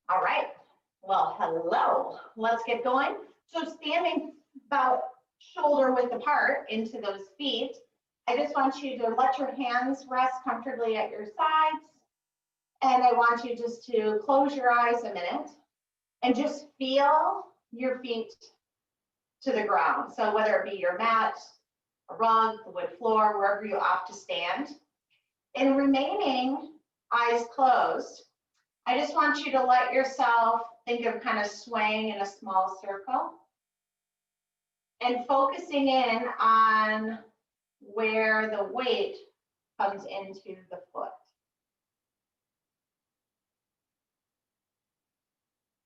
All right. Well, hello. Let's get going. So standing about shoulder width apart into those feet, I just want you to let your hands rest comfortably at your sides. And I want you just to close your eyes a minute and just feel your feet to the ground. So whether it be your mat, a rug, the wood floor, wherever you opt to stand. And remaining eyes closed, I just want you to let yourself think of kind of swaying in a small circle and focusing in on where the weight comes into the foot.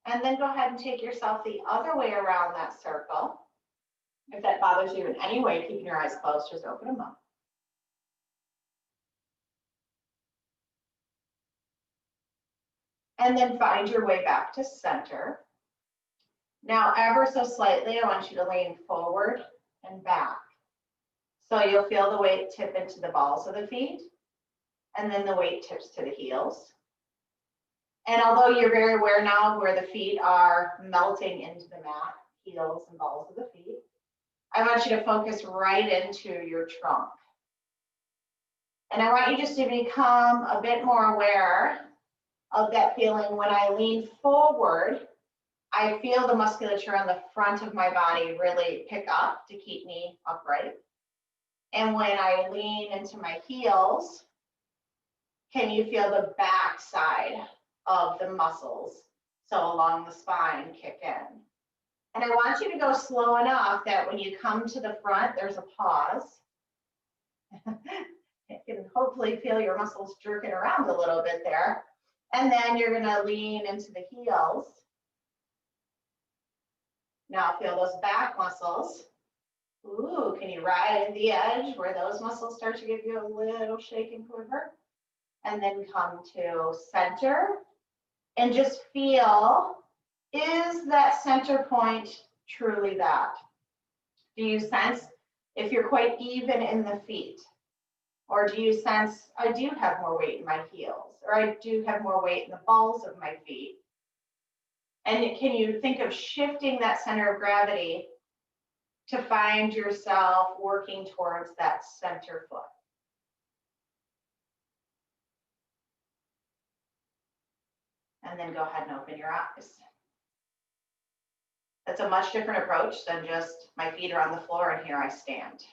And then go ahead and take yourself the other way around that circle. If that bothers you in any way, keeping your eyes closed, just open them up. And then find your way back to center. Now, ever so slightly, I want you to lean forward and back. So you'll feel the weight tip into the balls of the feet, and then the weight tips to the heels. And although you're very aware now where the feet are melting into the mat, heels and balls of the feet, I want you to focus right into your trunk. And I want you just to become a bit more aware of that feeling. When I lean forward, I feel the musculature on the front of my body really pick up to keep me upright. And when I lean into my heels, can you feel the back side of the muscles, so along the spine, kick in? And I want you to go slow enough that when you come to the front, there's a pause. You can hopefully feel your muscles jerking around a little bit there. And then you're gonna lean into the heels. Now feel those back muscles. Ooh, can you ride the edge where those muscles start to give you a little shake and quiver? And then come to center and just feel, is that center point truly that? Do you sense if you're quite even in the feet? Or do you sense, I do have more weight in my heels, or I do have more weight in the balls of my feet? And can you think of shifting that center of gravity to find yourself working towards that center foot? And then go ahead and open your eyes. That's a much different approach than just my feet are on the floor and here I stand,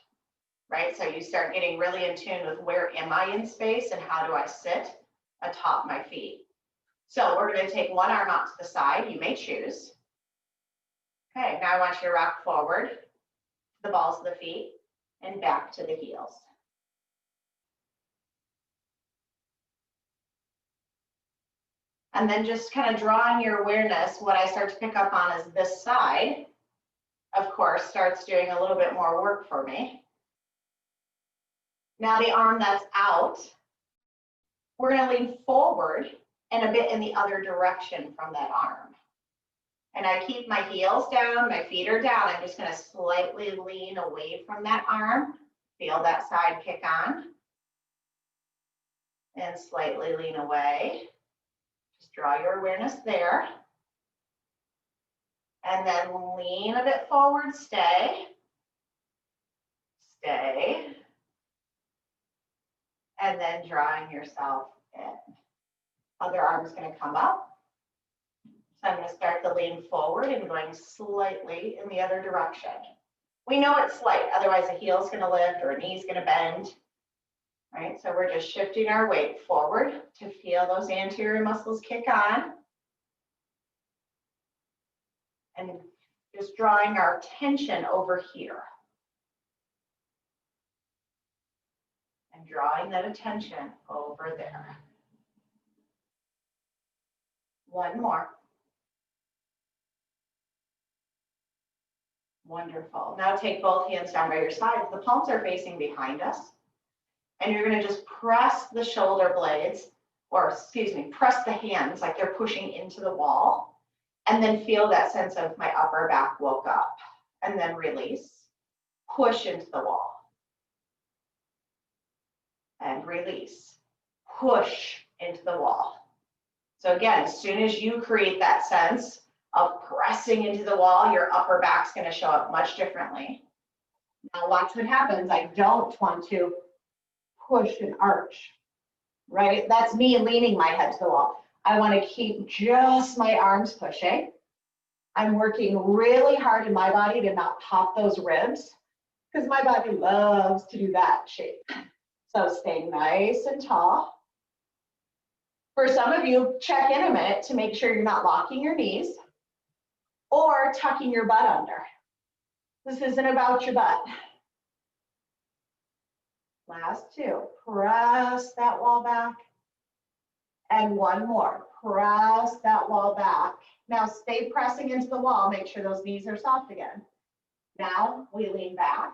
right? So you start getting really in tune with where am I in space and how do I sit atop my feet. So we're going to take one arm out to the side. You may choose. Okay, now I want you to rock forward to the balls of the feet and back to the heels. And then just kind of drawing your awareness, what I start to pick up on is this side, of course, starts doing a little bit more work for me. Now the arm that's out, we're going to lean forward and a bit in the other direction from that arm. And I keep my heels down, my feet are down. I'm just going to slightly lean away from that arm. Feel that side kick on. And slightly lean away. Just draw your awareness there. And then lean a bit forward, stay. Stay. And then drawing yourself in. Other arm is going to come up. So I'm going to start to lean forward and going slightly in the other direction. We know it's slight, otherwise a heel is going to lift or a knee is going to bend. Right? So we're just shifting our weight forward to feel those anterior muscles kick on. And just drawing our attention over here. And drawing that attention over there. One more. Wonderful. Now take both hands down by your sides. The palms are facing behind us. And you're going to just press the shoulder blades, or excuse me, press the hands like they're pushing into the wall. And then feel that sense of my upper back woke up. And then release. Push into the wall. And release. Push into the wall. So again, as soon as you create that sense of pressing into the wall, your upper back's going to show up much differently. Now watch what happens. I don't want to push and arch, right? That's me leaning my head to the wall. I want to keep just my arms pushing. I'm working really hard in my body to not pop those ribs because my body loves to do that shape. So stay nice and tall. For some of you, check in a minute to make sure you're not locking your knees or tucking your butt under. This isn't about your butt. Last two, press that wall back. And one more, press that wall back. Now stay pressing into the wall, make sure those knees are soft again. Now we lean back.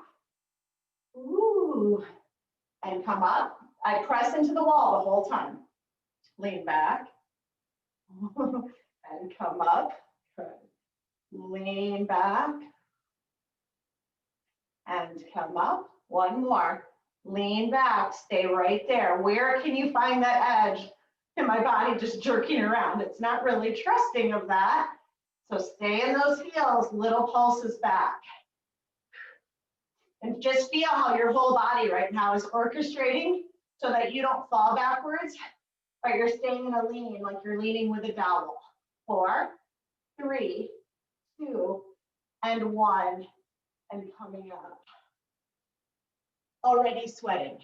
Ooh, and come up. I press into the wall the whole time. Lean back. And come up. Good. Lean back. And come up. One more. Lean back. Stay right there. Where can you find that edge? And my body just jerking around. It's not really trusting of that. So stay in those heels, little pulses back. And just feel how your whole body right now is orchestrating so that you don't fall backwards, but you're staying in a lean, like you're leaning with a dowel. 4, 3, 2, and 1, and coming up. Already sweating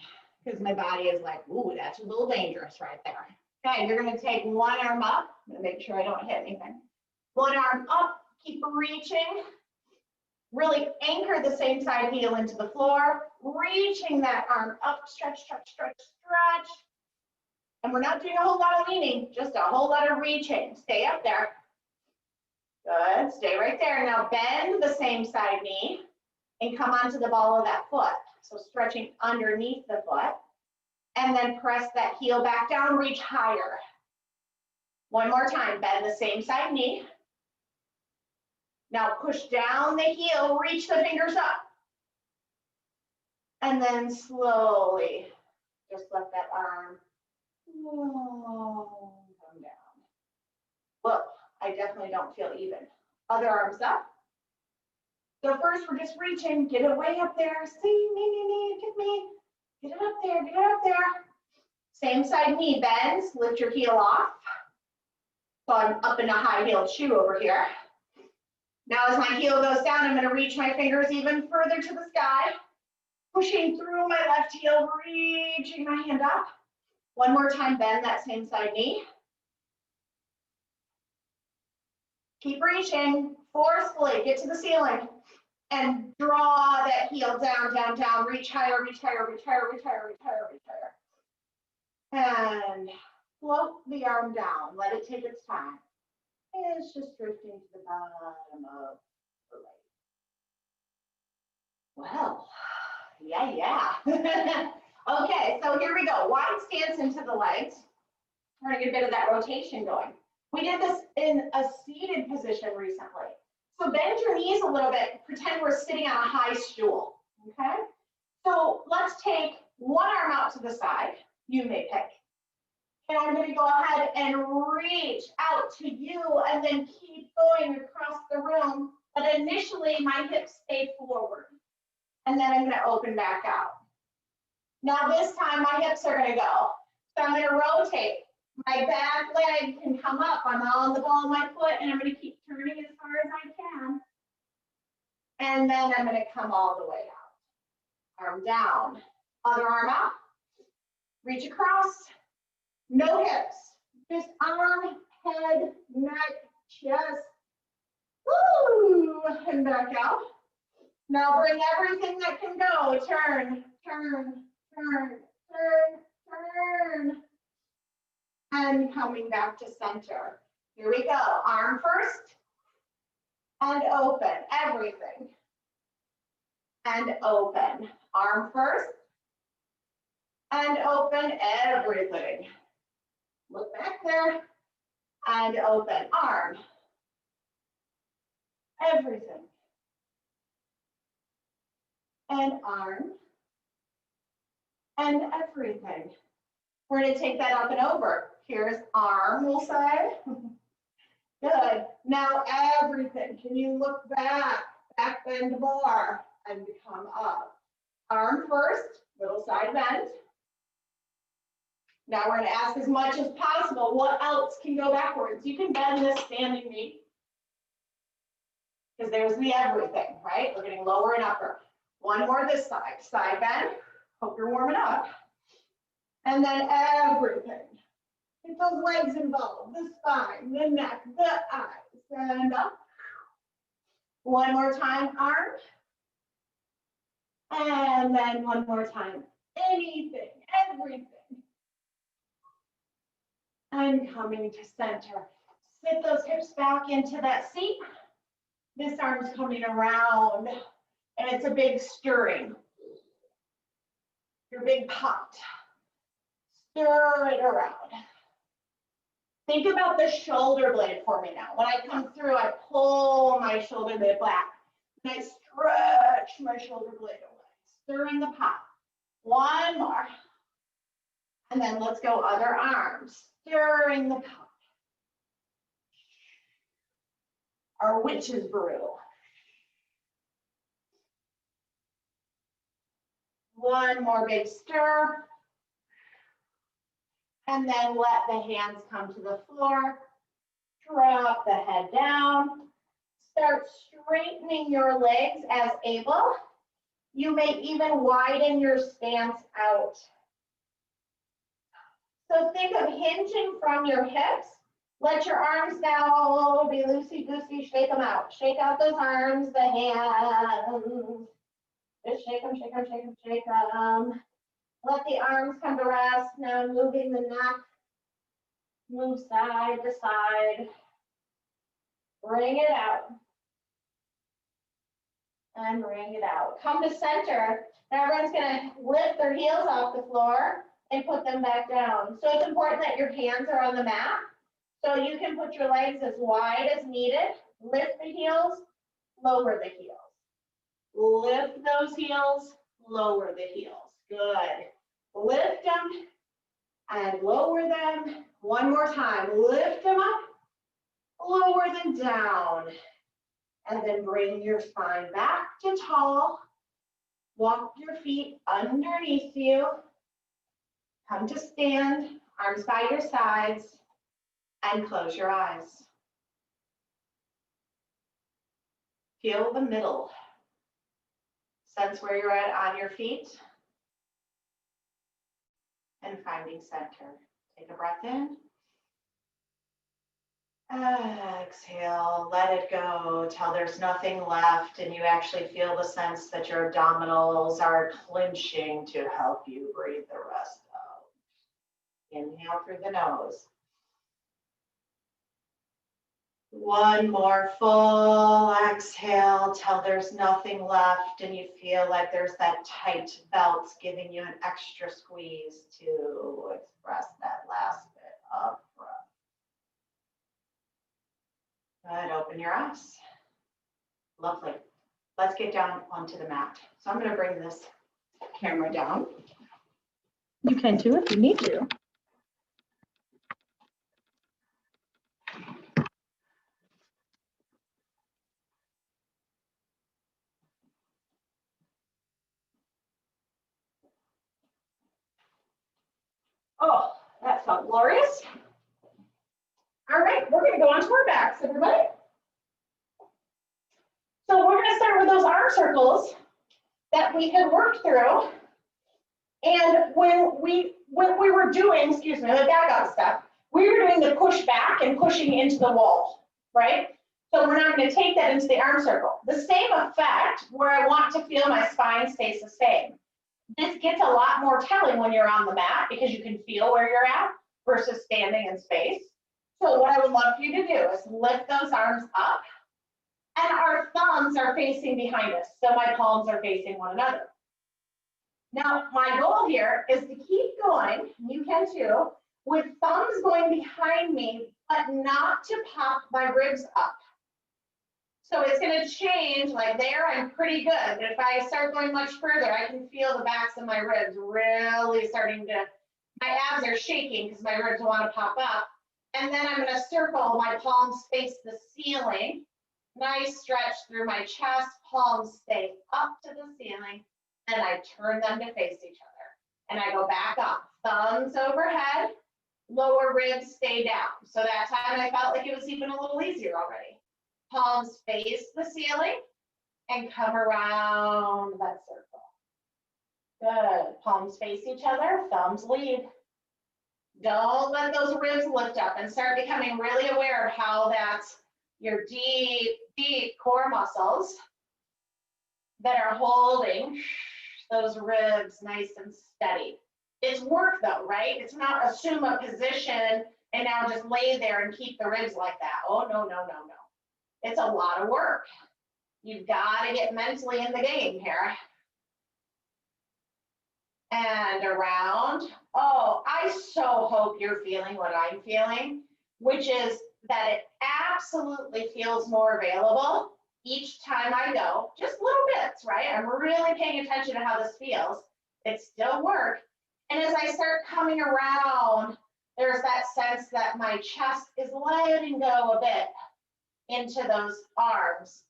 because my body is like, ooh, that's a little dangerous right there. Okay, you're gonna take one arm up. I'm gonna make sure I don't hit anything. One arm up, keep reaching. Really anchor the same side heel into the floor, reaching that arm up, stretch, stretch, stretch, stretch. And we're not doing a whole lot of leaning, just a whole lot of reaching. Stay up there. Good, stay right there. Now bend the same side knee and come onto the ball of that foot. So stretching underneath the foot. And then press that heel back down, reach higher. One more time, bend the same side knee. Now push down the heel, reach the fingers up. And then slowly just let that arm come down. Well, I definitely don't feel even. Other arms up. So first we're just reaching, get it way up there. See, me, get me. Get it up there, get it up there. Same side knee bends, lift your heel off. So I'm up in a high heeled shoe over here. Now as my heel goes down, I'm gonna reach my fingers even further to the sky, pushing through my left heel, reaching my hand up. One more time, bend that same side knee. Keep reaching, forcefully, get to the ceiling, and draw that heel down, down, down, reach higher, reach higher, reach higher, reach higher, reach higher, reach higher. And float the arm down, let it take its time. It's just drifting to the bottom of the leg. Well, yeah. Okay, so here we go. Wide stance into the legs. We're gonna get a bit of that rotation going. We did this in a seated position recently. So bend your knees a little bit, pretend we're sitting on a high stool, okay? So let's take one arm out to the side, you may pick. And I'm gonna go ahead and reach out to you and then keep going across the room. But initially my hips stay forward. And then I'm gonna open back out. Now this time my hips are gonna go. So I'm gonna rotate. My back leg can come up. I'm on the ball of my foot and I'm gonna keep turning as far as I can. And then I'm gonna come all the way out. Arm down, other arm up. Reach across. No hips, just arm, head, neck, chest. Woo! And back out. Now bring everything that can go. Turn, turn, turn, turn, turn. And coming back to center. Here we go. Arm first. And open. Everything. And open. Arm first. And open. Everything. Look back there and open arm. Everything. And arm. And everything. We're going to take that up and over. Here's arm, we'll say. Good. Now everything. Can you look back? Back bend more and come up. Arm first, little side bend. Now we're going to ask as much as possible, what else can go backwards? You can bend this standing knee. Because there's the everything, right? We're getting lower and upper. One more this side. Side bend. Hope you're warming up. And then everything. Get those legs involved, the spine, the neck, the eyes, and up. One more time, arm. And then one more time, anything, everything. And coming to center. Sit those hips back into that seat. This arm's coming around, and it's a big stirring. Your big pot. Stir it around. Think about the shoulder blade for me now. When I come through, I pull my shoulder blade back, and I stretch my shoulder blade away. Stir in the pot. One more. And then let's go other arms. Stirring the pot. Our witch's brew. One more big stir. And then let the hands come to the floor. Drop the head down. Start straightening your legs as able. You may even widen your stance out. So think of hinging from your hips. Let your arms now be loosey-goosey. Shake them out. Shake out those arms, the hands. Just shake them, shake them, shake them, shake them. Let the arms come to rest. Now moving the neck. Move side to side. Bring it out. And bring it out. Come to center. Now everyone's going to lift their heels off the floor and put them back down. So it's important that your hands are on the mat. So you can put your legs as wide as needed. Lift the heels, lower the heels. Lift those heels, lower the heels. Good. Lift them and lower them. One more time. Lift them up, lower them down. And then bring your spine back to tall. Walk your feet underneath you. Come to stand, arms by your sides, and close your eyes. Feel the middle. Sense where you're at on your feet. And finding center. Take a breath in. Exhale, let it go till there's nothing left and you actually feel the sense that your abdominals are clenching to help you breathe the rest out. Inhale through the nose. One more full exhale till there's nothing left and you feel like there's that tight belt giving you an extra squeeze to express that last bit of breath. Good, open your eyes. Lovely. Let's get down onto the mat. So I'm going to bring this camera down. You can too if you need to. Oh, that felt glorious. All right, we're going to go onto our backs, everybody. So we're going to start with those arm circles that we had worked through. And when we were doing, excuse me, the back up step, we were doing the push back and pushing into the wall, right? So we're not going to take that into the arm circle. The same effect where I want to feel my spine stays the same. This gets a lot more telling when you're on the mat because you can feel where you're at versus standing in space. So what I would love for you to do is lift those arms up and our thumbs are facing behind us. So my palms are facing one another. Now, my goal here is to keep going, you can too, with thumbs going behind me, but not to pop my ribs up. So it's going to change, like there, I'm pretty good. But if I start going much further, I can feel the backs of my ribs really starting to My abs are shaking because my ribs want to pop up. And then I'm going to circle, my palms face the ceiling. Nice stretch through my chest, palms stay up to the ceiling. And I turn them to face each other. And I go back up, thumbs overhead, lower ribs stay down. So that time I felt like it was even a little easier already. Palms face the ceiling and come around that circle. Good. Palms face each other, thumbs lead. Don't let those ribs lift up and start becoming really aware of how that's your deep, deep core muscles that are holding those ribs nice and steady. It's work though, right? It's not assume a position and now just lay there and keep the ribs like that. Oh, no, no, no, no. It's a lot of work. You've got to get mentally in the game here. And around. Oh, I so hope you're feeling what I'm feeling, which is that it absolutely feels more available each time I go, just little bits, right? I'm really paying attention to how this feels. It's still work. And as I start coming around, there's that sense that my chest is letting go a bit into those arms.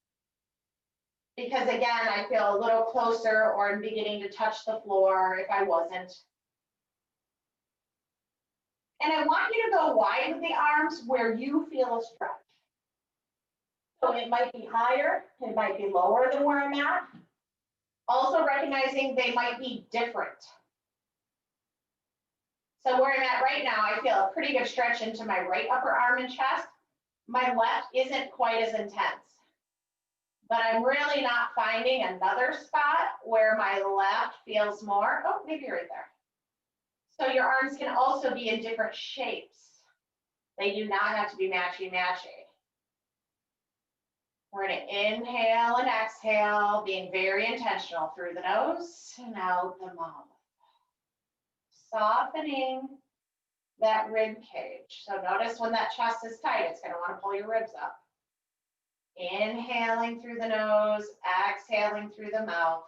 Because again, I feel a little closer or I'm beginning to touch the floor if I wasn't. And I want you to go wide with the arms where you feel a stretch. So it might be higher, it might be lower than where I'm at. Also recognizing they might be different. So where I'm at right now, I feel a pretty good stretch into my right upper arm and chest. My left isn't quite as intense. But I'm really not finding another spot where my left feels more. Oh, maybe right there. So your arms can also be in different shapes. They do not have to be matchy-matchy. We're going to inhale and exhale, being very intentional through the nose and out the mouth. Softening that rib cage. So notice when that chest is tight, it's going to want to pull your ribs up. Inhaling through the nose, exhaling through the mouth.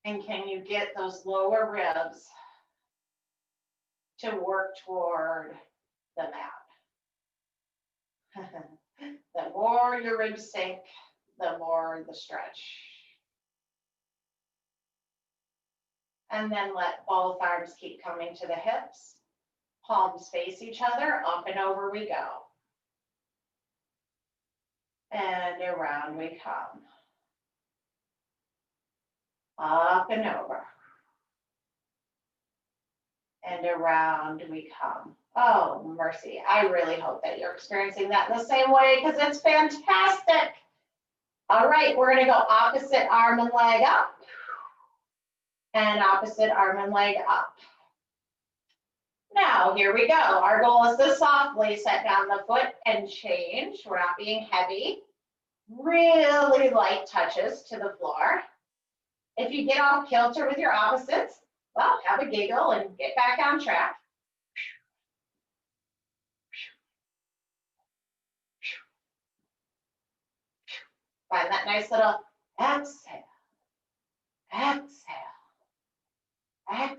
And can you get those lower ribs to work toward the mat? The more your ribs sink, the more the stretch. And then let both arms keep coming to the hips. Palms face each other, up and over we go. And around we come. Up and over. And around we come. Oh, mercy. I really hope that you're experiencing that in the same way because it's fantastic. All right, we're going to go opposite arm and leg up. And opposite arm and leg up. Now, here we go. Our goal is to softly set down the foot and change. We're not being heavy. Really light touches to the floor. If you get off kilter with your opposites, well, have a giggle and get back on track. Find that nice little exhale, exhale, exhale,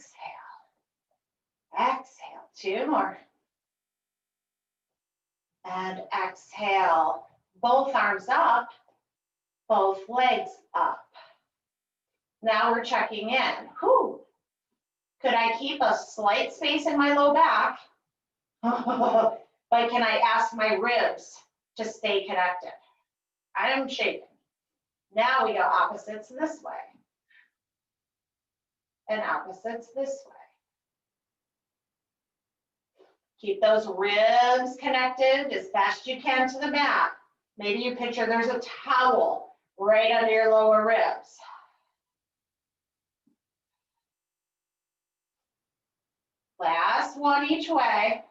exhale. Two more. And exhale. Both arms up, both legs up. Now we're checking in. Whew. Could I keep a slight space in my low back? But can I ask my ribs to stay connected? I am shaking. Now we go opposites this way. And opposites this way. Keep those ribs connected as best you can to the mat. Maybe you picture there's a towel right under your lower ribs. Last one each way.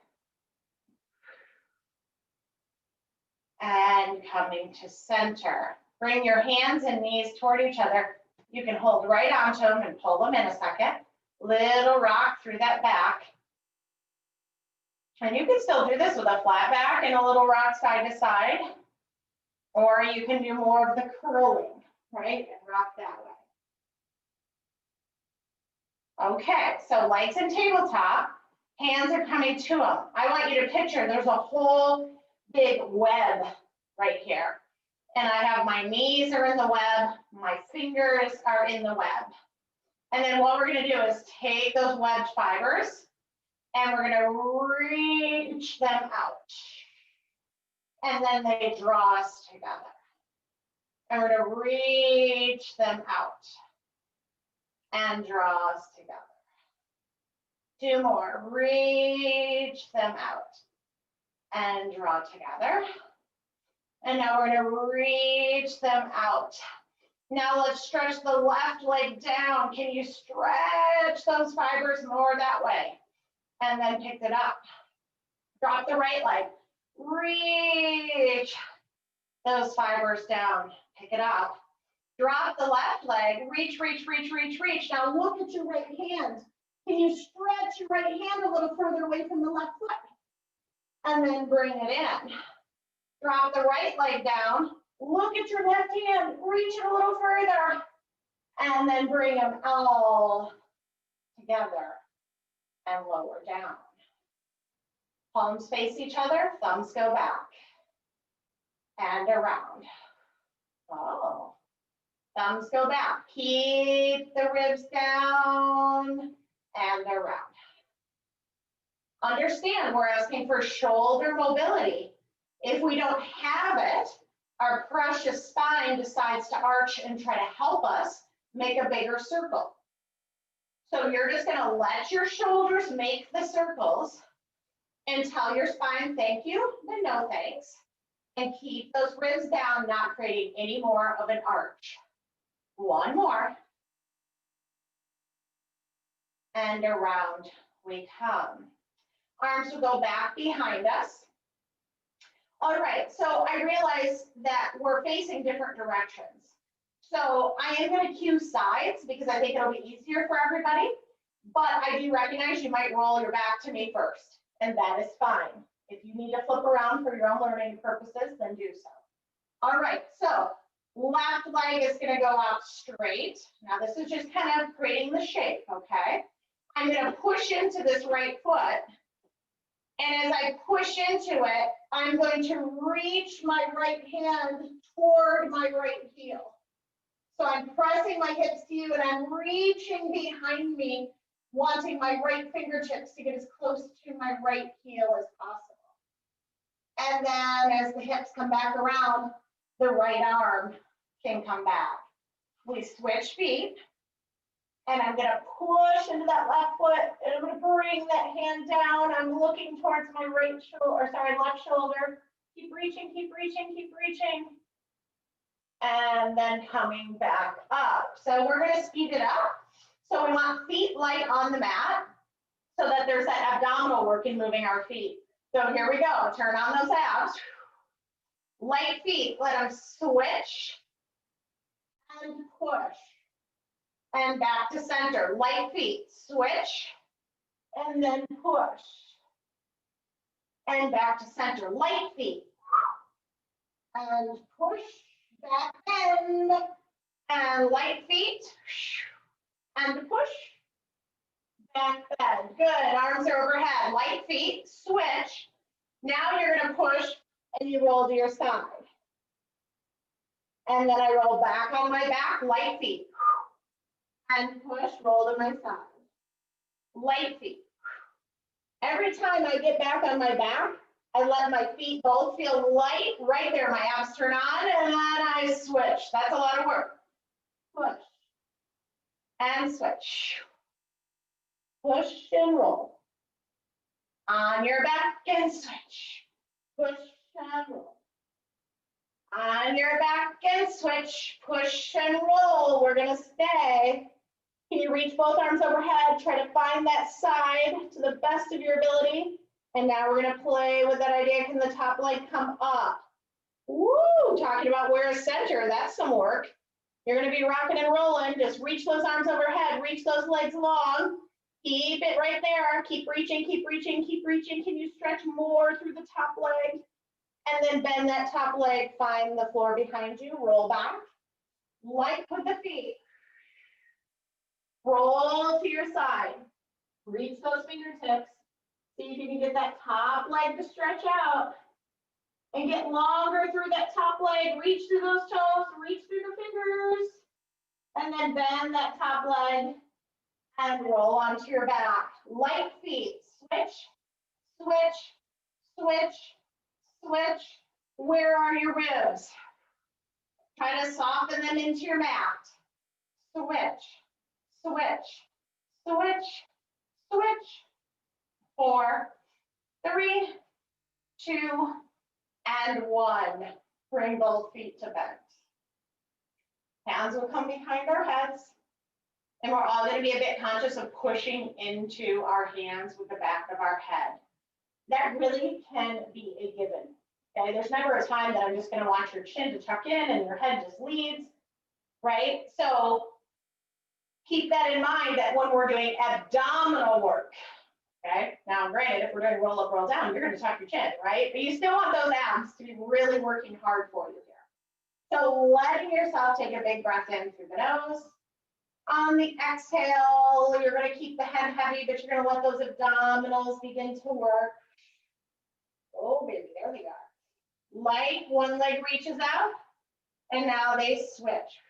And coming to center. Bring your hands and knees toward each other. You can hold right onto them and pull them in a second. Little rock through that back. And you can still do this with a flat back and a little rock side to side. Or you can do more of the curling, right? And rock that way. Okay, so legs in tabletop, hands are coming to them. I want you to picture there's a whole big web right here. And I have my knees are in the web, my fingers are in the web. And then what we're gonna do is take those webbed fibers and we're gonna reach them out. And then they draw us together. And we're gonna reach them out and draw us together. 2 more, reach them out and draw together. And now we're gonna reach them out. Now let's stretch the left leg down. Can you stretch those fibers more that way? And then pick it up. Drop the right leg. Reach those fibers down. Pick it up. Drop the left leg. Reach, reach, reach, reach, reach. Now look at your right hand. Can you stretch your right hand a little further away from the left foot? And then bring it in. Drop the right leg down. Look at your left hand. Reach it a little further. And then bring them all together and lower down. Palms face each other. Thumbs go back. And around. Oh. Thumbs go back. Keep the ribs down and around. Understand, we're asking for shoulder mobility. If we don't have it, our precious spine decides to arch and try to help us make a bigger circle. So you're just going to let your shoulders make the circles and tell your spine thank you, then no thanks. And keep those ribs down, not creating any more of an arch. 1 more. And around we come. Arms will go back behind us. All right, so I realize that we're facing different directions. So I am going to cue sides because I think it'll be easier for everybody. But I do recognize you might roll your back to me first, and that is fine. If you need to flip around for your own learning purposes, then do so. All right, so left leg is going to go out straight. Now this is just kind of creating the shape, okay? I'm going to push into this right foot. And as I push into it, I'm going to reach my right hand toward my right heel. So I'm pressing my hips to you and I'm reaching behind me, wanting my right fingertips to get as close to my right heel as possible. And then as the hips come back around, the right arm can come back. We switch feet. And I'm going to push into that left foot, and I'm going to bring that hand down. I'm looking towards my right shoulder, left shoulder. Keep reaching, keep reaching, keep reaching. And then coming back up. So we're going to speed it up. So we want feet light on the mat so that there's that abdominal work in moving our feet. So here we go. Turn on those abs. Light feet, let them switch and push. And back to center, light feet, switch, and then push. And back to center, light feet. And push, back bend, and light feet. And push, back bend. Good, arms are overhead, light feet, switch. Now you're gonna push and you roll to your side. And then I roll back on my back, light feet. And push, roll to my side. Light feet. Every time I get back on my back, I let my feet both feel light. Right there, my abs turn on, and then I switch. That's a lot of work. Push. And switch. Push and roll. On your back and switch. Push and roll. On your back and switch. Push and roll. We're going to stay. Can you reach both arms overhead? Try to find that side to the best of your ability. And now we're going to play with that idea. Can the top leg come up? Woo! Talking about where is center. That's some work. You're going to be rocking and rolling. Just reach those arms overhead. Reach those legs long. Keep it right there. Keep reaching, keep reaching, keep reaching. Can you stretch more through the top leg? And then bend that top leg. Find the floor behind you. Roll back. Light with the feet. Roll to your side. Reach those fingertips. See if you can get that top leg to stretch out. And get longer through that top leg. Reach through those toes, reach through the fingers. And then bend that top leg and roll onto your back. Light feet. Switch, switch, switch, switch. Where are your ribs? Try to soften them into your mat. Switch, switch, switch, switch. 4, 3, 2, and 1. Bring both feet to bend. Hands will come behind our heads. And we're all going to be a bit conscious of pushing into our hands with the back of our head. That really can be a given. Okay, there's never a time that I'm just going to want your chin to tuck in and your head just leads, right? So keep that in mind that when we're doing abdominal work, okay? Now, granted, if we're doing roll up, roll down, you're going to tuck your chin, right? But you still want those abs to be really working hard for you here. So letting yourself take a big breath in through the nose. On the exhale, you're going to keep the head heavy, but you're going to let those abdominals begin to work. Oh, baby, there they are. Light, one leg reaches out, and now they switch,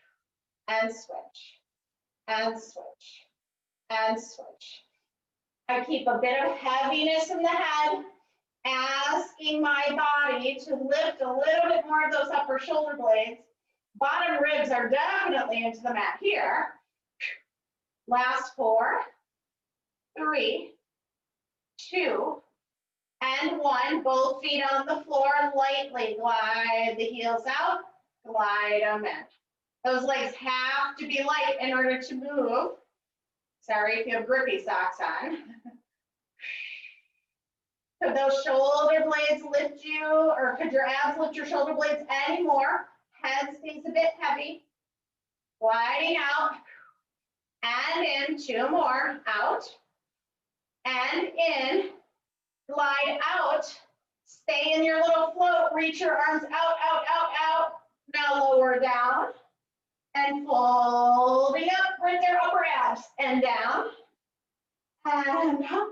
and switch, and switch, and switch. I keep a bit of heaviness in the head, asking my body to lift a little bit more of those upper shoulder blades. Bottom ribs are definitely into the mat here. Last 4, 3, 2, and 1. Both feet on the floor, lightly glide the heels out, glide them in. Those legs have to be light in order to move. Sorry if you have grippy socks on. Could those shoulder blades lift you, or could your abs lift your shoulder blades anymore? Head stays a bit heavy. Gliding out. And in, 2 more, out, and in, glide out, stay in your little float, reach your arms out, out, out, out, now lower down, and folding up, bring your upper abs, and down, and up,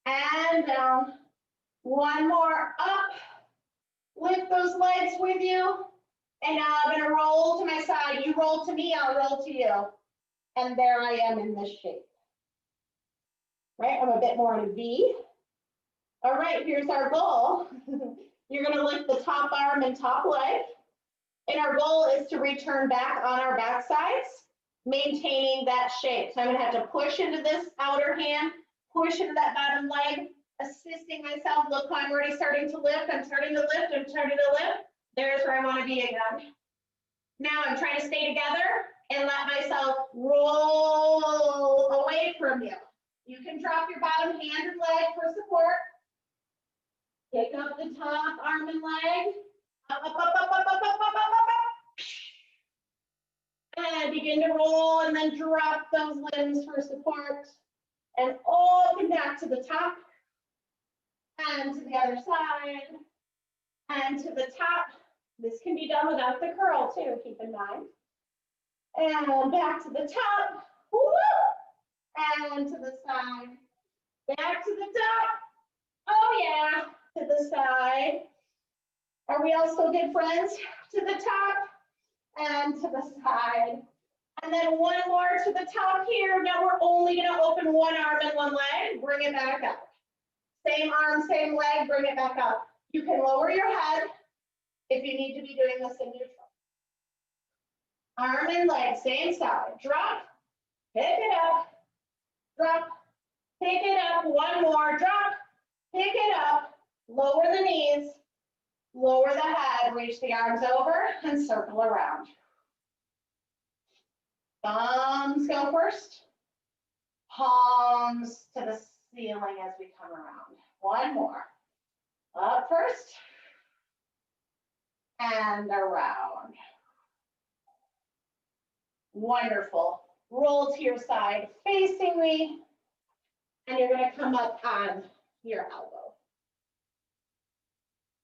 and down, 1 more, up, lift those legs with you. And now I'm going to roll to my side. You roll to me, I'll roll to you. And there I am in this shape. Right, I'm a bit more in a V. All right, here's our goal. You're going to lift the top arm and top leg. And our goal is to return back on our back sides, maintaining that shape. So I'm going to have to push into this outer hand, push into that bottom leg, assisting myself. Look, I'm already starting to lift. I'm starting to lift. I'm starting to lift. There's where I want to be again. Now I'm trying to stay together and let myself roll away from you. You can drop your bottom hand and leg for support. Pick up the top arm and leg. Up, up, up, up, up, up, up, up, up, up. And begin to roll and then drop those limbs for support. And open back to the top. And to the other side. And to the top. This can be done without the curl too, keep in mind. And back to the top. Woo! And to the side. Back to the top. Oh yeah. To the side. Are we all still good friends? To the top and to the side. And then 1 more to the top here. Now we're only going to open 1 arm and 1 leg. Bring it back up. Same arm, same leg. Bring it back up. You can lower your head if you need to be doing this in neutral. Arm and leg, same side. Drop, pick it up, drop, pick it up. 1 more, drop, pick it up, lower the knees, lower the head, reach the arms over and circle around. Thumbs go first, palms to the ceiling as we come around. 1 more, up first, and around. Wonderful. Roll to your side facing me, and you're going to come up on your elbow.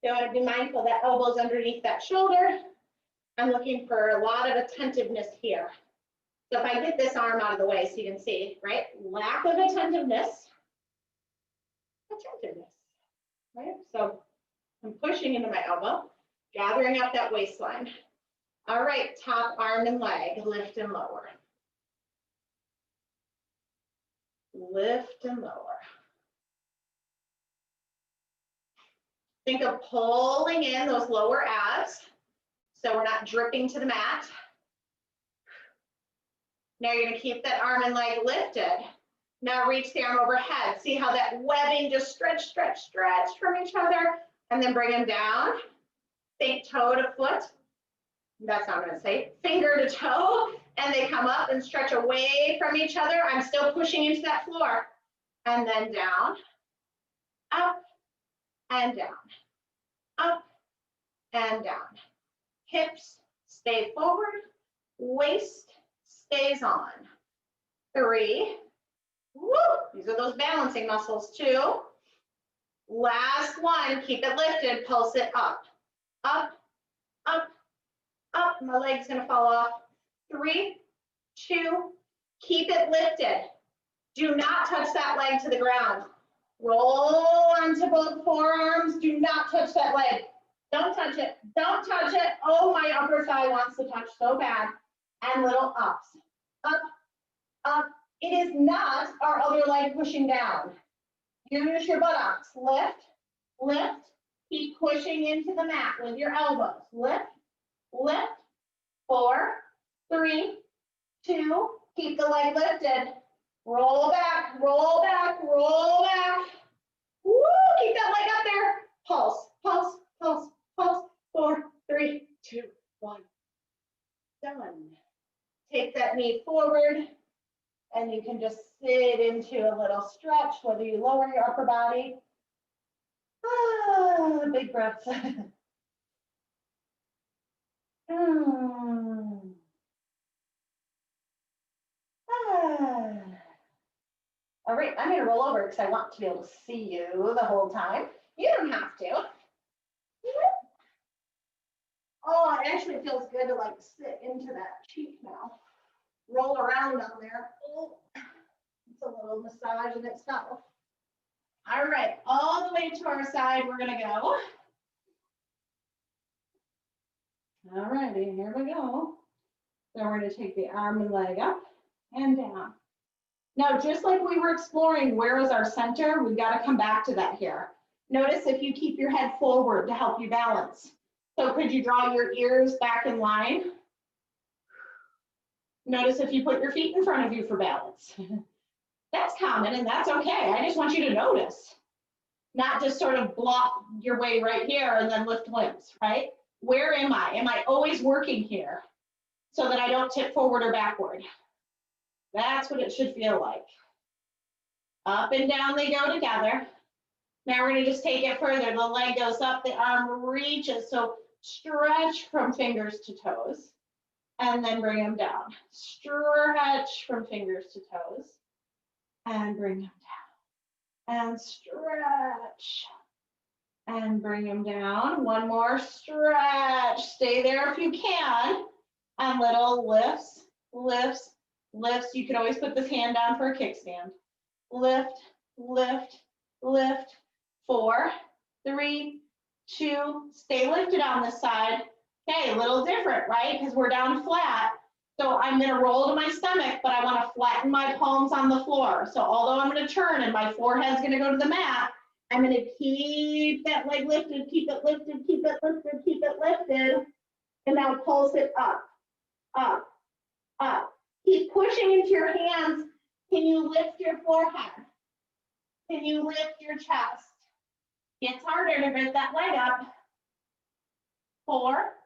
You want to be mindful that elbow's underneath that shoulder. I'm looking for a lot of attentiveness here. So if I get this arm out of the way so you can see, right? Lack of attentiveness, right? So I'm pushing into my elbow, gathering up that waistline. All right, top arm and leg, lift and lower. Lift and lower. Think of pulling in those lower abs so we're not dripping to the mat. Now you're going to keep that arm and leg lifted. Now reach the arm overhead. See how that webbing just stretch, stretch, stretch from each other, and then bring them down. Think toe to foot. That's not what I'm going to say. Finger to toe, and they come up and stretch away from each other. I'm still pushing into that floor. And then down, up, and down, up, and down. Hips stay forward, waist stays on. 3. Woo! These are those balancing muscles. 2. Last one, keep it lifted, pulse it up, up, up, up. My leg's gonna fall off. 3, 2, keep it lifted. Do not touch that leg to the ground. Roll onto both forearms. Do not touch that leg. Don't touch it. Don't touch it. Oh, my upper thigh wants to touch so bad. And little ups. Up, up. It is not our other leg pushing down. Use your buttocks. Lift, lift. Keep pushing into the mat with your elbows. Lift, lift. 4, 3, 2. Keep the leg lifted. Roll back, roll back, roll back. Woo! Keep that leg up there. Pulse, pulse, pulse, pulse. 4, 3, 2, 1. Done. Take that knee forward, and you can just sit into a little stretch, whether you lower your upper body. Ah, big breaths. All right, I'm gonna roll over because I want to be able to see you the whole time. You don't have to. Oh, it actually feels good to like sit into that cheek now. Roll around on there. Oh, it's a little massage in itself. All right, all the way to our side, we're gonna go. All righty, here we go. So we're gonna take the arm and leg up and down. Now, just like we were exploring, where is our center? We've got to come back to that here. Notice if you keep your head forward to help you balance. So could you draw your ears back in line? Notice if you put your feet in front of you for balance. That's common and that's okay. I just want you to notice. Not just sort of block your way right here and then lift limbs, right? Where am I? Am I always working here so that I don't tip forward or backward? That's what it should feel like. Up and down they go together. Now we're gonna just take it further. The leg goes up, the arm reaches. So stretch from fingers to toes and then bring them down. Stretch from fingers to toes and bring them down. And stretch and bring them down. One more stretch. Stay there if you can. And little lifts, lifts, lifts. You can always put this hand down for a kickstand. Lift, lift, lift. 4, 3, 2. Stay lifted on this side. Okay, a little different, right? Because we're down flat. So I'm going to roll to my stomach, but I want to flatten my palms on the floor. So although I'm going to turn and my forehead's going to go to the mat, I'm going to keep that leg lifted, keep it lifted, keep it lifted, keep it lifted. And now pulse it up, up, up. Keep pushing into your hands. Can you lift your forehead? Can you lift your chest? It's harder to bring that leg up. 4,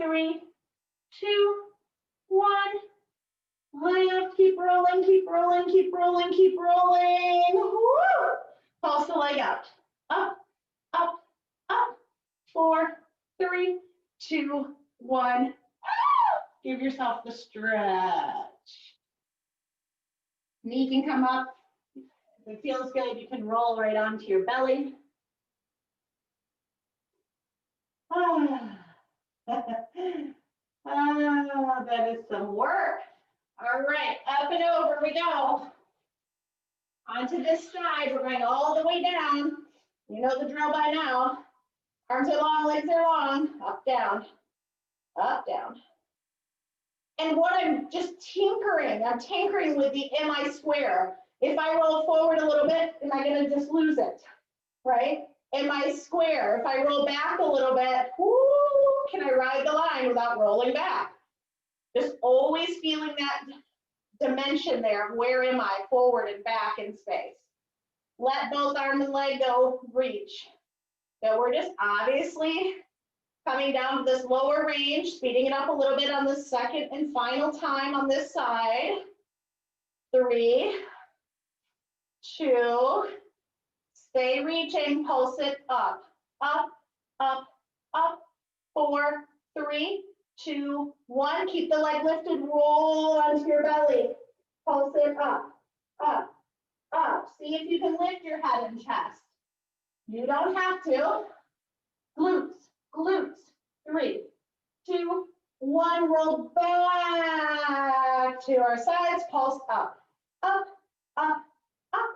3, 2, 1. Lift, keep rolling, keep rolling, keep rolling, keep rolling. Woo! Pulse the leg up, up, up, up. 4, 3, 2, 1. Give yourself the stretch. Knee can come up. If it feels good, you can roll right onto your belly. That is some work. All right, up and over we go. Onto this side, we're going all the way down. You know the drill by now. Arms are long, legs are long, up, down, up, down. And what I'm just I'm tinkering with the am I square. If I roll forward a little bit, am I gonna just lose it, right? Am I square? If I roll back a little bit, whoo, can I ride the line without rolling back? Just always feeling that dimension there of where am I, forward and back in space. Let both arm and leg go, reach. So we're just obviously coming down to this lower range, speeding it up a little bit on the second and final time on this side. 3, 2, stay reaching, pulse it up, up, up, up. 4, 3, 2, 1. Keep the leg lifted, roll onto your belly. Pulse it up, up, up. See if you can lift your head and chest. You don't have to. Glutes, glutes. 3, 2, 1. Roll back to our sides. Pulse up, up, up, up.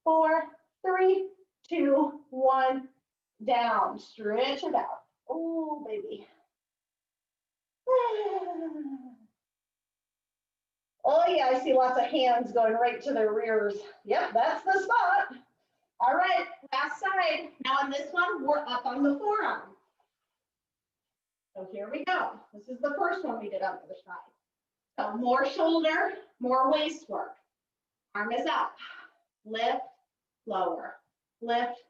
4, 3, 2, 1. Down. Stretch it out. Oh, baby. Oh yeah, I see lots of hands going right to their rears. Yep, that's the spot. All right, last side. Now on this one, we're up on the forearm. So here we go. This is the first one we did on the other side. So more shoulder, more waist work. Arm is up. Lift, lower. Lift,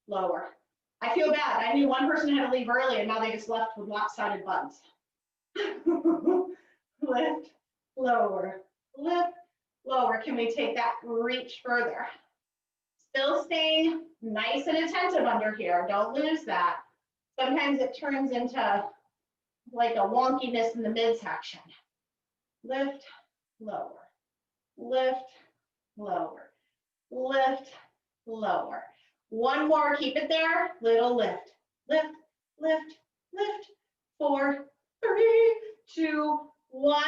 lower. I feel bad. I knew one person had to leave early and now they just left with lopsided buns. Lift, lower, lift, lower. Can we take that reach further? Still staying nice and attentive under here. Don't lose that. Sometimes it turns into like a wonkiness in the midsection. Lift, lower, lift, lower, lift, lower. One more, keep it there. Little lift, lift, lift, lift. 4, 3, 2, 1.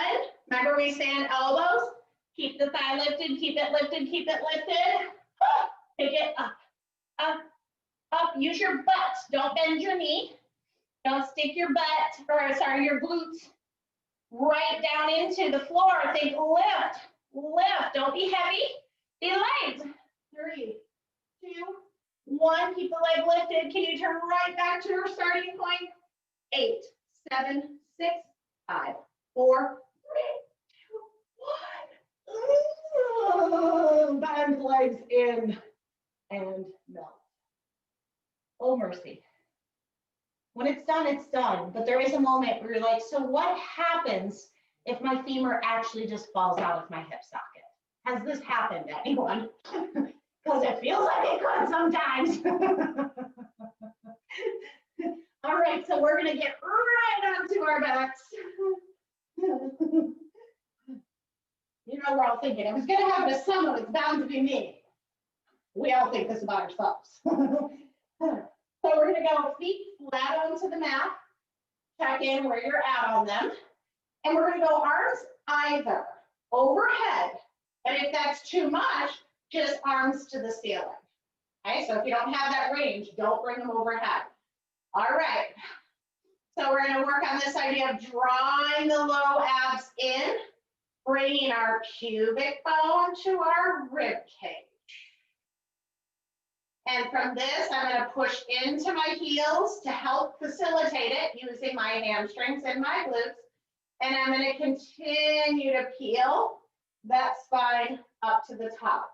Remember we stand elbows. Keep the thigh lifted, keep it lifted, keep it lifted. Pick it up, up, up. Use your butt. Don't bend your knee. Don't stick your butt, or sorry, your glutes right down into the floor. Think lift, lift. Don't be heavy. Be light. 3, 2, 1. Keep the leg lifted. Can you turn right back to your starting point? 8, 7, 6, 5, 4, 3, 2, 1. Bend legs in and melt. Oh, mercy. When it's done, it's done. But there is a moment where you're like, so what happens if my femur actually just falls out of my hip socket? Has this happened to anyone? Because it feels like it could sometimes. All right, so we're going to get right onto our backs. You know, we're all thinking, if it's going to happen to someone, it's bound to be me. We all think this about ourselves. So we're going to go feet flat onto the mat. Check in where you're at on them. And we're going to go arms either overhead. And if that's too much, just arms to the ceiling. Okay, so if you don't have that range, don't bring them overhead. All right. So we're going to work on this idea of drawing the low abs in, bringing our pubic bone to our rib cage. And from this, I'm going to push into my heels to help facilitate it using my hamstrings and my glutes. And I'm going to continue to peel that spine up to the top.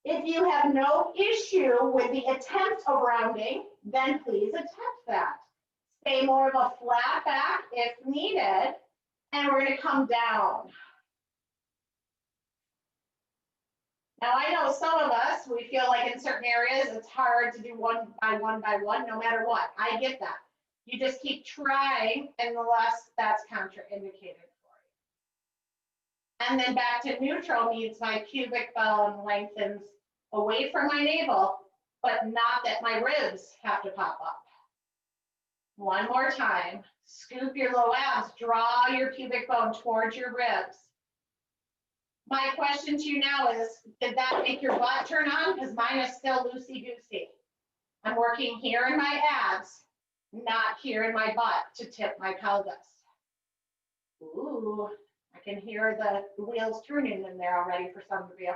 If you have no issue with the attempt of rounding, then please attempt that. Stay more of a flat back if needed. And we're going to come down. Now, I know some of us, we feel like in certain areas, it's hard to do one by one, no matter what. I get that. You just keep trying, and the less that's contraindicated for you. And then back to neutral means my pubic bone lengthens away from my navel, but not that my ribs have to pop up. One more time. Scoop your low abs, draw your pubic bone towards your ribs. My question to you now is, did that make your butt turn on? Because mine is still loosey-goosey. I'm working here in my abs, not here in my butt to tip my pelvis. Ooh, I can hear the wheels turning in there already for some of you.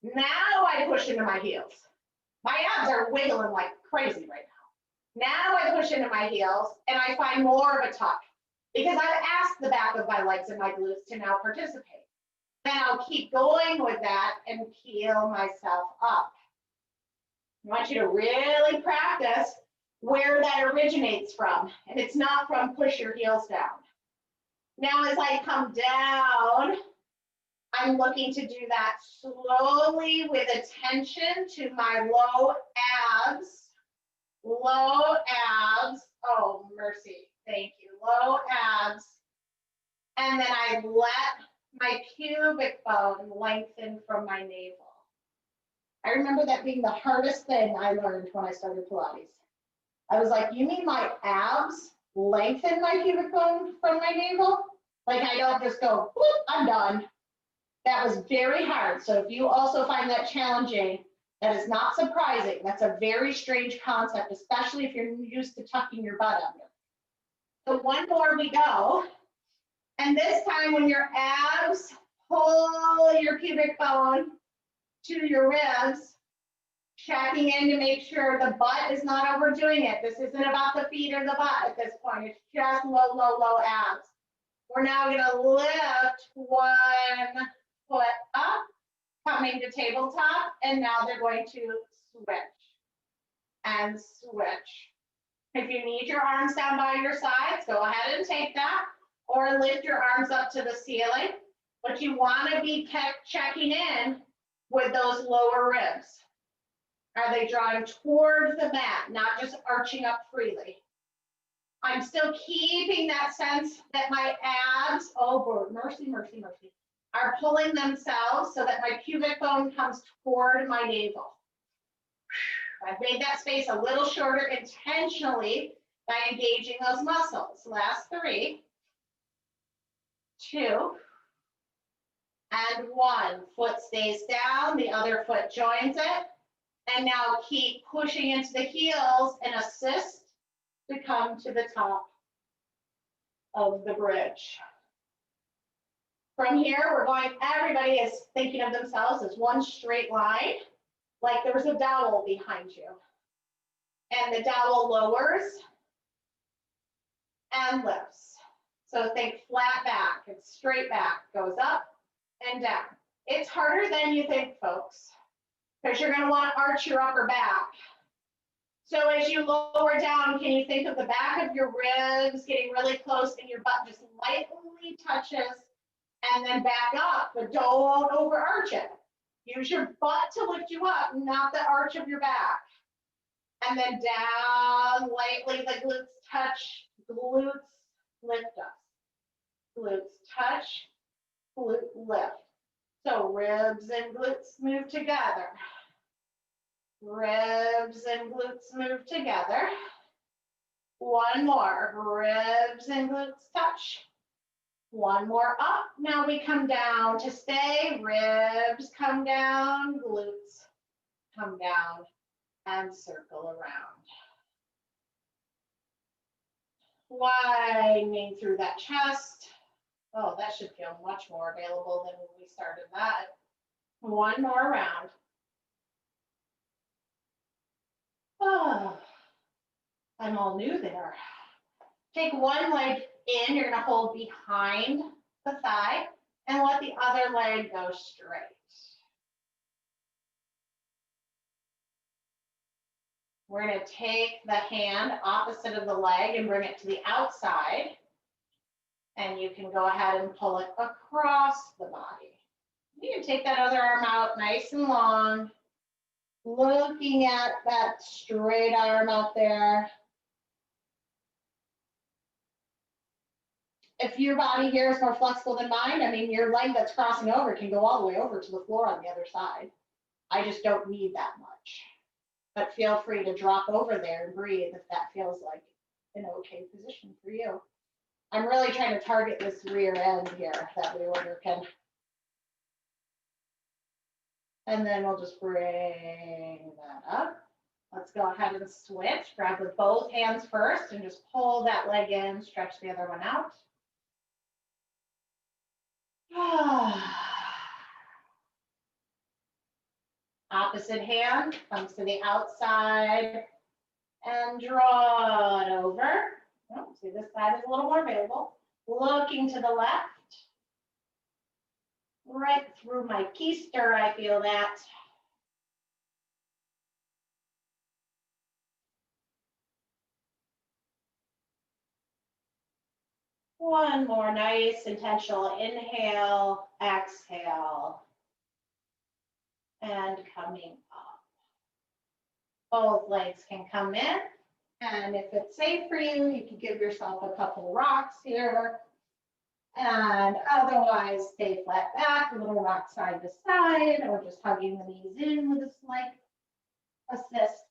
Now I push into my heels. My abs are wiggling like crazy right now. Now I push into my heels and I find more of a tuck because I've asked the back of my legs and my glutes to now participate. Then I'll keep going with that and peel myself up. I want you to really practice where that originates from. And it's not from push your heels down. Now as I come down, I'm looking to do that slowly with attention to my low abs. Low abs. Oh, mercy. Thank you. Low abs. And then I let my pubic bone lengthen from my navel. I remember that being the hardest thing I learned when I started Pilates. I was like, you mean my abs lengthen my pubic bone from my navel? Like I don't just go, whoop, I'm done. That was very hard. So if you also find that challenging, that is not surprising. That's a very strange concept, especially if you're used to tucking your butt under. So one more we go. And this time when your abs pull your pubic bone to your ribs, checking in to make sure the butt is not overdoing it. This isn't about the feet or the butt at this point. It's just low, low, low abs. We're now going to lift one foot up, coming to tabletop, and now they're going to switch and switch. If you need your arms down by your sides, go ahead and take that, or lift your arms up to the ceiling. But you want to be kept checking in with those lower ribs. Are they drawing towards the mat, not just arching up freely? I'm still keeping that sense that my abs, oh, mercy, mercy, mercy, are pulling themselves so that my pubic bone comes toward my navel. I've made that space a little shorter intentionally by engaging those muscles. Last 3, 2, and 1. Foot stays down, the other foot joins it. And now keep pushing into the heels and assist to come to the top of the bridge. From here, we're going, everybody is thinking of themselves as one straight line, like there was a dowel behind you. And the dowel lowers and lifts. So think flat back and straight back, goes up and down. It's harder than you think, folks, because you're going to want to arch your upper back. So as you lower down, can you think of the back of your ribs getting really close and your butt just lightly touches, and then back up, but don't overarch it. Use your butt to lift you up, not the arch of your back. And then down lightly, the glutes touch, glutes lift us. Glutes touch, glute lift. So ribs and glutes move together. Ribs and glutes move together. One more, ribs and glutes touch. One more up. Now we come down to stay. Ribs come down, glutes come down, and circle around. Widening through that chest. Oh, that should feel much more available than when we started that. One more round. Oh, I'm all new there. Take one leg in, you're going to hold behind the thigh, and let the other leg go straight. We're going to take the hand opposite of the leg and bring it to the outside. And you can go ahead and pull it across the body. You can take that other arm out nice and long, looking at that straight arm out there. If your body here is more flexible than mine, I mean, your leg that's crossing over can go all the way over to the floor on the other side. I just don't need that much. But feel free to drop over there and breathe if that feels like an okay position for you. I'm really trying to target this rear end here that we were working. And then we'll just bring that up. Let's go ahead and switch. Grab with both hands first and just pull that leg in, stretch the other one out. Opposite hand comes to the outside and draw it over. Oh, see, this side is a little more available. Looking to the left. Right through my keister, I feel that. One more nice intentional inhale, exhale, and coming up. Both legs can come in, and if it's safe for you, you can give yourself a couple rocks here, and otherwise stay flat back, a little rock side to side, or just hugging the knees in with a slight assist.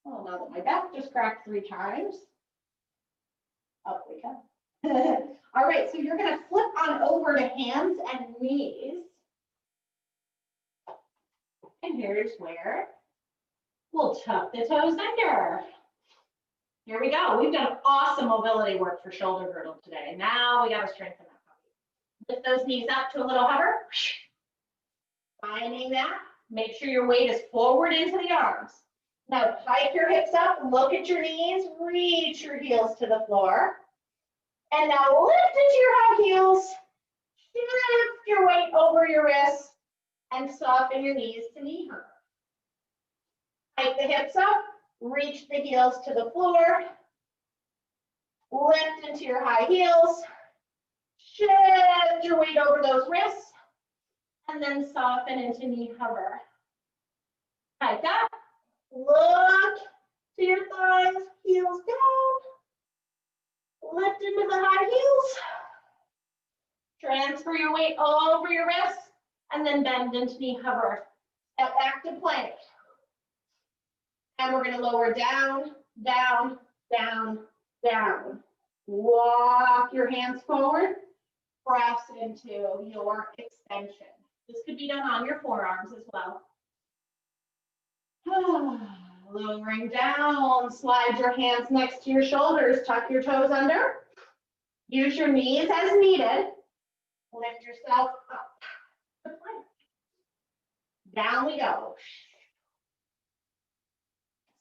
Well, now that my back just cracked 3 times, up we come. All right, so you're gonna flip on over to hands and knees. And here's where we'll tuck the toes under. Here we go. We've done awesome mobility work for shoulder girdle today. Now we gotta strengthen that body. Lift those knees up to a little hover. Finding that. Make sure your weight is forward into the arms. Now pike your hips up, look at your knees, reach your heels to the floor. And now lift into your high heels, shift your weight over your wrists, and soften your knees to knee high. Pike the hips up, reach the heels to the floor, lift into your high heels, shift your weight over those wrists, and then soften into knee hover. Pike up. Look to your thighs, heels down. Lift into the high heels. Transfer your weight over your wrists and then bend into knee hover. Step back to plank. And we're going to lower down, down, down, down. Walk your hands forward. Press into your extension. This could be done on your forearms as well. Lowering down, slide your hands next to your shoulders, tuck your toes under. Use your knees as needed. Lift yourself up to plank. Down we go.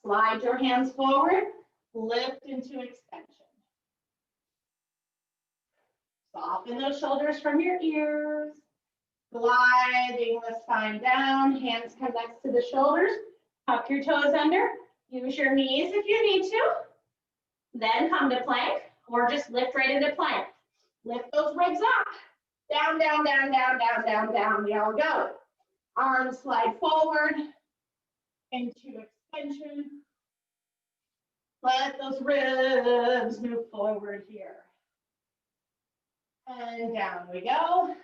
Slide your hands forward, lift into extension. Soften those shoulders from your ears. Gliding the spine down, hands come next to the shoulders. Tuck your toes under, use your knees if you need to. Then come to plank, or just lift right into plank. Lift those legs up. Down, down, down, down, down, down, down. There we go. Arms slide forward into extension. Let those ribs move forward here. And down we go.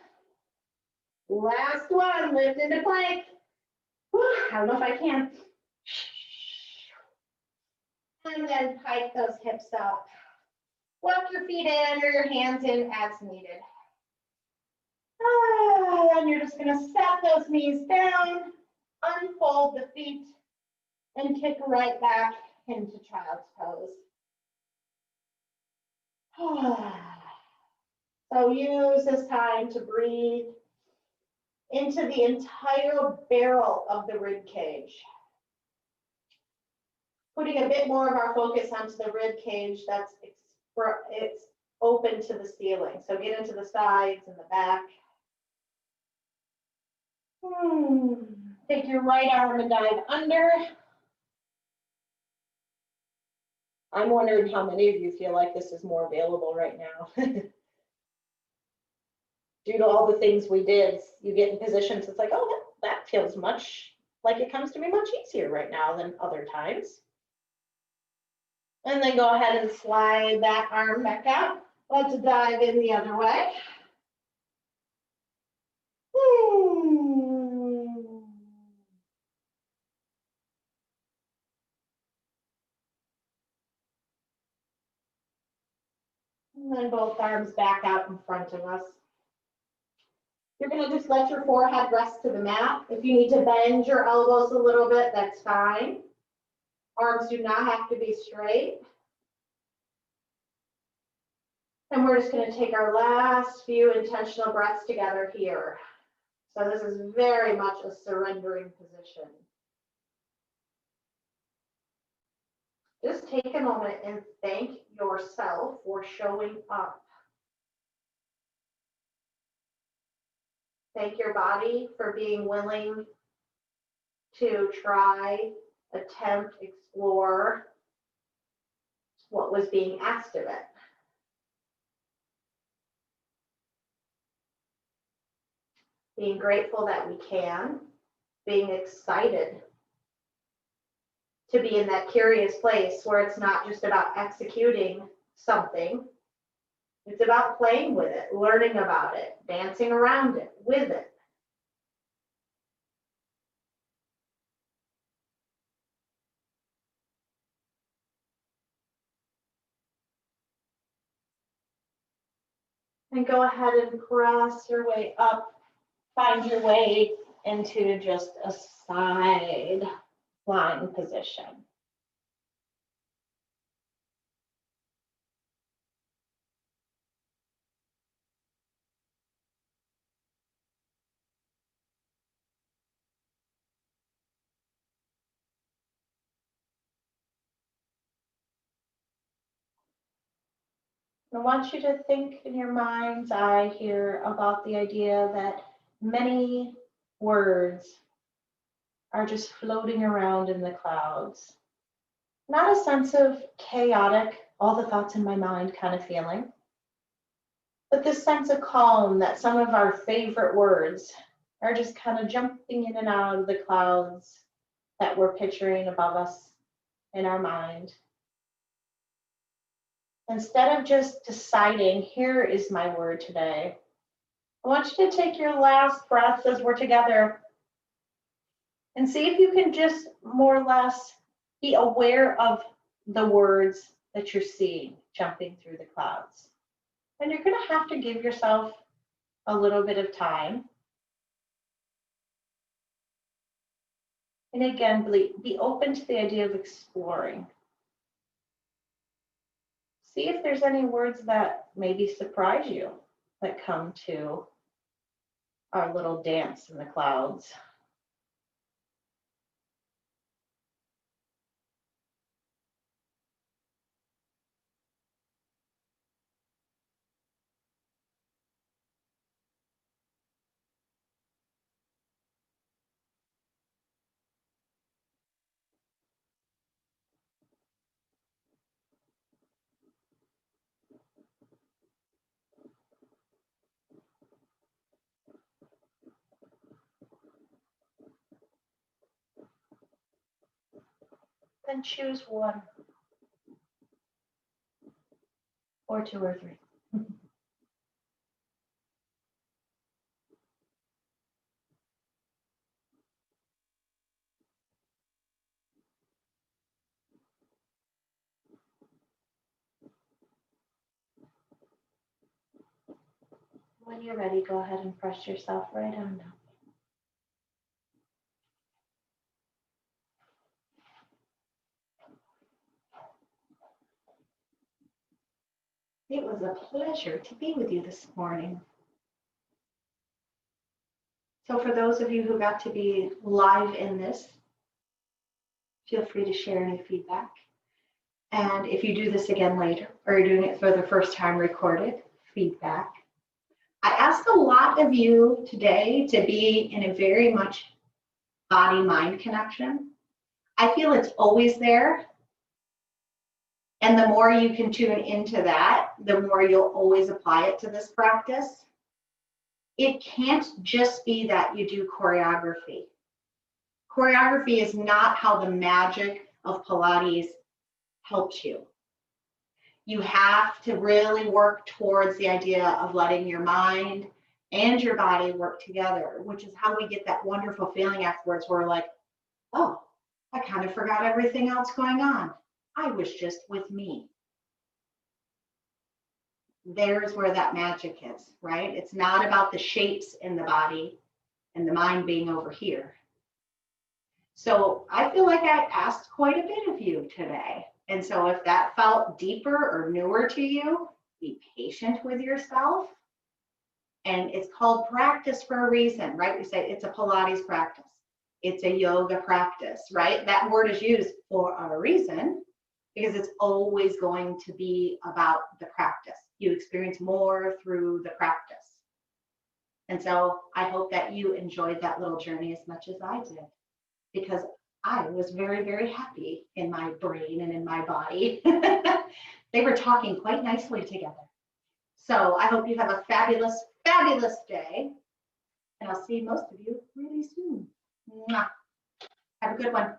Last one, lift into plank. Whew, I don't know if I can. And then pike those hips up. Walk your feet in or your hands in as needed. And you're just gonna step those knees down, unfold the feet, and kick right back into child's pose. So use this time to breathe into the entire barrel of the rib cage. Putting a bit more of our focus onto the rib cage that's it's open to the ceiling. So get into the sides and the back. Take your right arm and dive under. I'm wondering how many of you feel like this is more available right now. Due to all the things we did, you get in positions, it's like, oh, that feels much like it comes to me much easier right now than other times. And then go ahead and slide that arm back out. Let's dive in the other way. And then both arms back out in front of us. You're gonna just let your forehead rest to the mat. If you need to bend your elbows a little bit, that's fine. Arms do not have to be straight. And we're just gonna take our last few intentional breaths together here. So this is very much a surrendering position. Just take a moment and thank yourself for showing up. Thank your body for being willing to try, attempt, explore what was being asked of it. Being grateful that we can, being excited to be in that curious place where it's not just about executing something. It's about playing with it, learning about it, dancing around it, with it. And go ahead and press your way up. Find your way into just a side lying position. I want you to think in your mind's eye here about the idea that many words are just floating around in the clouds. Not a sense of chaotic, all the thoughts in my mind kind of feeling, but this sense of calm that some of our favorite words are just kind of jumping in and out of the clouds that we're picturing above us in our mind. Instead of just deciding, here is my word today, I want you to take your last breath as we're together and see if you can just more or less be aware of the words that you're seeing jumping through the clouds. And you're going to have to give yourself a little bit of time. And again, be open to the idea of exploring. See if there's any words that maybe surprise you that come to our little dance in the clouds. Then choose one, or two, or three. When you're ready, go ahead and press yourself right on down. It was a pleasure to be with you this morning. So for those of you who got to be live in this, feel free to share any feedback. And if you do this again later, or you're doing it for the first time recorded, feedback. I asked a lot of you today to be in a very much body-mind connection. I feel it's always there. And the more you can tune into that, the more you'll always apply it to this practice. It can't just be that you do choreography. Choreography is not how the magic of Pilates helps you. You have to really work towards the idea of letting your mind and your body work together, which is how we get that wonderful feeling afterwards where we're like, oh, I kind of forgot everything else going on. I was just with me. there's where that magic is, right? It's not about the shapes in the body and the mind being over here. So I feel like I asked quite a bit of you today. And so if that felt deeper or newer to you, be patient with yourself. And it's called practice for a reason, right? We say it's a Pilates practice. It's a yoga practice, right? That word is used for a reason because it's always going to be about the practice. You experience more through the practice. And so I hope that you enjoyed that little journey as much as I did, because I was very, very happy in my brain and in my body. They were talking quite nicely together. So I hope you have a fabulous, fabulous day. And I'll see most of you really soon. Mwah. Have a good one.